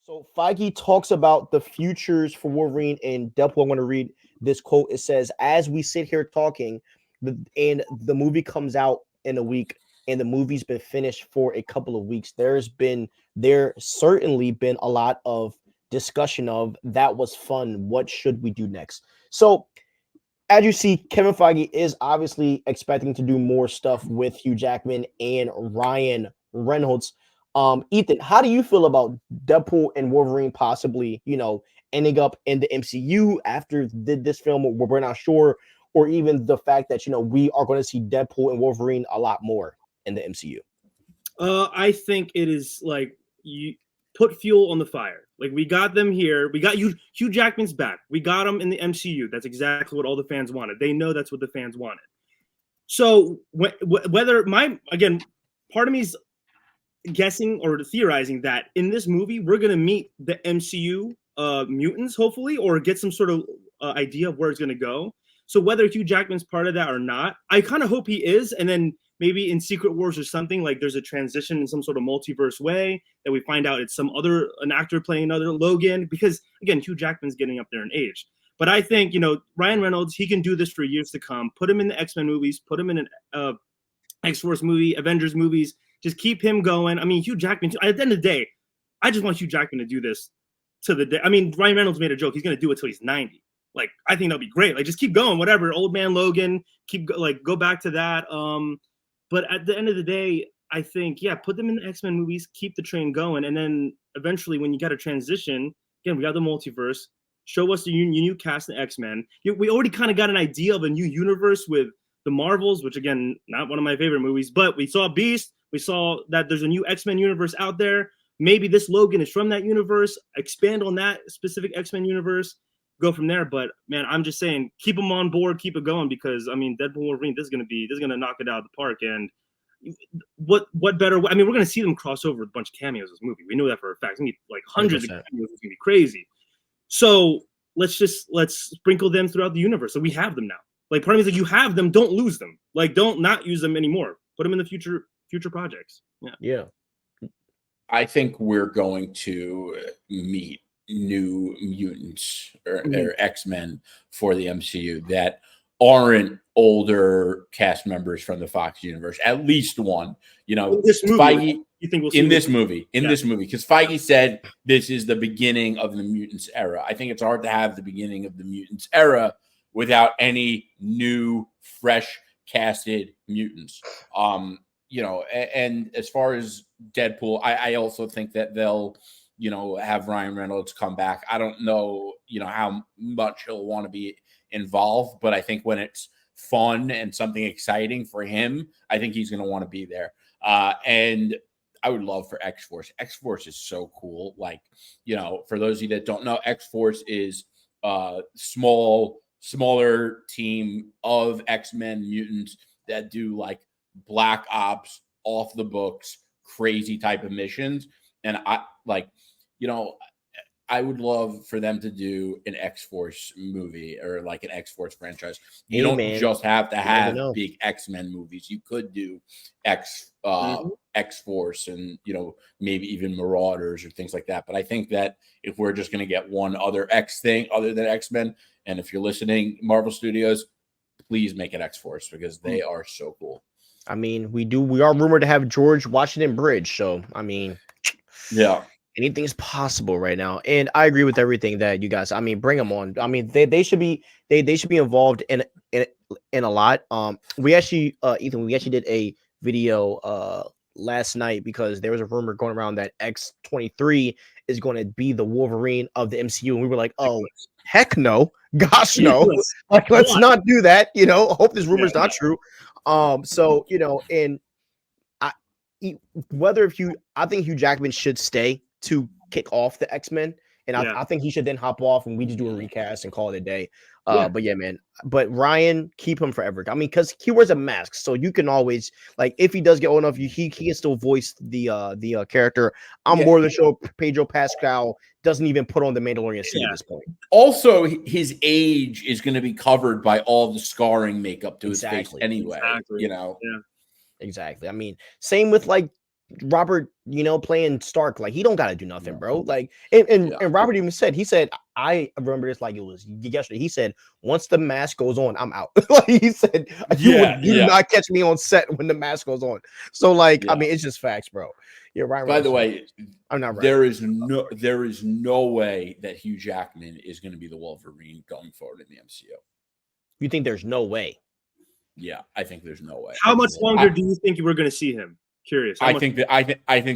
So Feige talks about the futures for Wolverine and Deadpool. I'm going to read this quote. It says, "As we sit here talking, and the movie comes out in a week, and the movie's been finished for a couple of weeks. There certainly been a lot of discussion of that was fun. What should we do next?" So as you see, Kevin Feige is obviously expecting to do more stuff with Hugh Jackman and Ryan Reynolds. Ethan, how do you feel about Deadpool and Wolverine possibly, ending up in the MCU after this film? We're not sure, or even the fact that we are going to see Deadpool and Wolverine a lot more in the MCU. I think it is like you put fuel on the fire. Like we got them here. We got Hugh Jackman's back. We got him in the MCU. That's exactly what all the fans wanted. They know that's what the fans wanted. So whether part of me is guessing or theorizing that in this movie we're gonna meet the MCU mutants, hopefully, or get some sort of idea of where it's gonna go. So whether Hugh Jackman's part of that or not, I kind of hope he is, and then maybe in Secret Wars or something, like there's a transition in some sort of multiverse way that we find out it's an actor playing another Logan, because again, Hugh Jackman's getting up there in age. But I think, Ryan Reynolds, he can do this for years to come. Put him in the X-Men movies, put him in an X-Force movie, Avengers movies, just keep him going. I mean, Hugh Jackman, at the end of the day, I just want Hugh Jackman to do this to the day. I mean, Ryan Reynolds made a joke. He's going to do it till he's 90. Like, I think that'll be great. Like, just keep going, whatever. Old man Logan, go back to that. But at the end of the day, I think, put them in the X-Men movies, keep the train going. And then eventually when you got a transition, again, we got the multiverse, show us the new cast in X-Men. We already kind of got an idea of a new universe with the Marvels, which again, not one of my favorite movies, but we saw Beast. We saw that there's a new X-Men universe out there. Maybe this Logan is from that universe. Expand on that specific X-Men universe. Go from there. But man, I'm just saying, keep them on board, keep it going, because I mean, Deadpool Wolverine, this is gonna knock it out of the park. And what better way? I mean, we're gonna see them cross over with a bunch of cameos in this movie. We know that for a fact. It's gonna be like hundreds 100%. Of cameos. It's gonna be crazy. So let's sprinkle them throughout the universe. So we have them now. Like, part of me is like, you have them, don't lose them. Like, don't not use them anymore. Put them in the future projects. Yeah. I think we're going to meet new mutants or X-Men for the MCU that aren't older cast members from the Fox universe. At least one. This movie, Feige, you think we'll see in this movie, because Feige said this is the beginning of the mutants era. I think it's hard to have the beginning of the mutants era without any new, fresh casted mutants. And as far as Deadpool, I also think that they'll, have Ryan Reynolds come back. I don't know, how much he'll want to be involved, but I think when it's fun and something exciting for him, I think he's going to want to be there. And I would love for X-Force. X-Force is so cool. Like, for those of you that don't know, X-Force is a smaller team of X-Men mutants that do like Black Ops, off the books, crazy type of missions. And I would love for them to do an X-Force movie or like an X-Force franchise. You don't just have to have big X-Men movies. You could do X-Force and, maybe even Marauders or things like that. But I think that if we're just going to get one other X thing other than X-Men, and if you're listening, Marvel Studios, please make it X-Force because they are so cool. I mean, we are rumored to have George Washington Bridge. So, I mean, anything is possible right now. And I agree with everything that you guys, bring them on. I mean, they should be involved in a lot. We actually, Ethan, we actually did a video last night because there was a rumor going around that X-23 is going to be the Wolverine of the MCU. And we were like, oh, heck no. Gosh, no. Like, let's not do that. Hope this rumor is not true. So, and I think Hugh Jackman should stay to kick off the X-Men. And I think he should then hop off and we just do a recast and call it a day. But yeah, man. But Ryan, keep him forever. I mean, because he wears a mask, so you can always, like, if he does get old enough, he can still voice the character. I'm more than sure Pedro Pascal doesn't even put on the Mandalorian suit at this point. Also, his age is going to be covered by all the scarring makeup to his face anyway. Exactly. I mean, same with like Robert, playing Stark, like he don't got to do nothing, bro. Like, and Robert even said, I remember this like it was yesterday. He said, once the mask goes on, I'm out. Like he said, you do not catch me on set when the mask goes on. So like, I mean, it's just facts, bro. Yeah, Ryan. By the way, I'm not right. There is no way that Hugh Jackman is going to be the Wolverine going forward in the MCU. You think there's no way? Yeah, I think there's no way. How much longer do you think we're going to see him? Curious. I think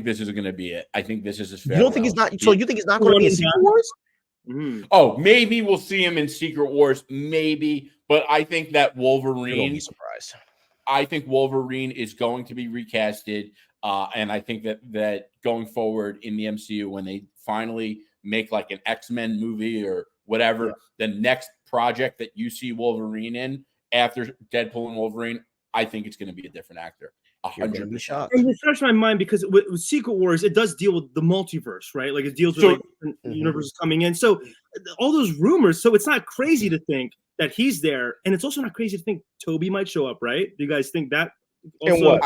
this is going to be it. I think this is his. You don't think he's not? So you think he's not going to be in Secret Wars? Mm-hmm. Oh, maybe we'll see him in Secret Wars, maybe. But I think that Wolverine. Be surprised. I think Wolverine is going to be recasted, and I think that going forward in the MCU, when they finally make like an X-Men movie or whatever, the next project that you see Wolverine in after Deadpool and Wolverine, I think it's going to be a different actor. 100%. And it starts my mind because with Secret Wars, it does deal with the multiverse, right? Like it deals with universes coming in. So all those rumors. So it's not crazy to think that he's there, and it's also not crazy to think Toby might show up, right? Do you guys think that? Also,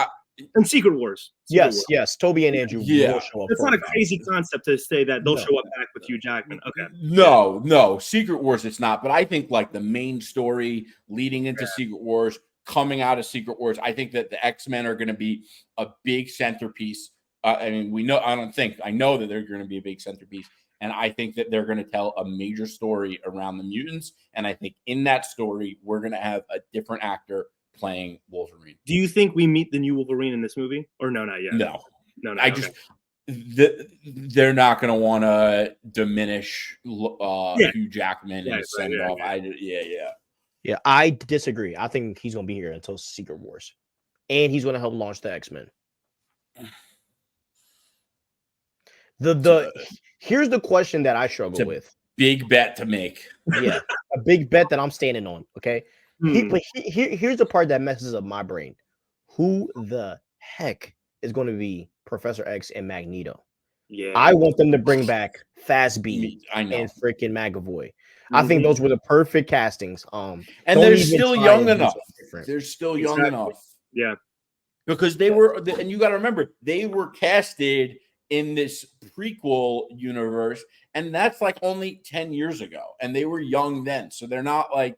in Secret Wars. Yes. Toby and Andrew will show up. It's not a crazy concept to say that they'll show up back with Hugh Jackman. Okay. No. Secret Wars, it's not. But I think like the main story leading into Secret Wars, coming out of Secret Wars, I think that the X-Men are going to be a big centerpiece. I know that they're going to be a big centerpiece. And I think that they're going to tell a major story around the mutants. And I think in that story, we're going to have a different actor playing Wolverine. Do you think we meet the new Wolverine in this movie? Or no, not yet? No. They're not going to want to diminish Hugh Jackman and send it off. Yeah, I disagree. I think he's going to be here until Secret Wars. And he's going to help launch the X-Men. Here's the question that I struggle with. Big bet to make. Yeah, a big bet that I'm standing on, okay? But here's the part that messes up my brain. Who the heck is going to be Professor X and Magneto? Yeah, I want them to bring back Fast B and freaking McAvoy. I think those were the perfect castings. And they're still young enough. They're still young enough. Yeah. Because they were, and you got to remember, they were casted in this prequel universe, and that's like only 10 years ago. And they were young then. So they're not like,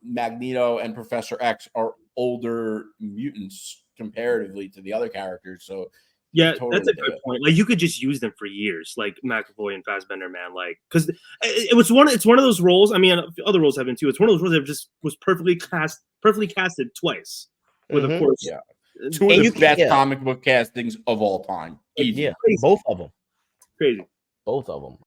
Magneto and Professor X are older mutants comparatively to the other characters. So yeah, that's a good point. Like you could just use them for years, like McAvoy and Fassbender, man. Like because it's one of those roles. I mean, other roles have been too. It's one of those roles that just was perfectly casted twice. With of course, two of the best comic book castings of all time. Easy. Yeah, both of them. Crazy. Both of them.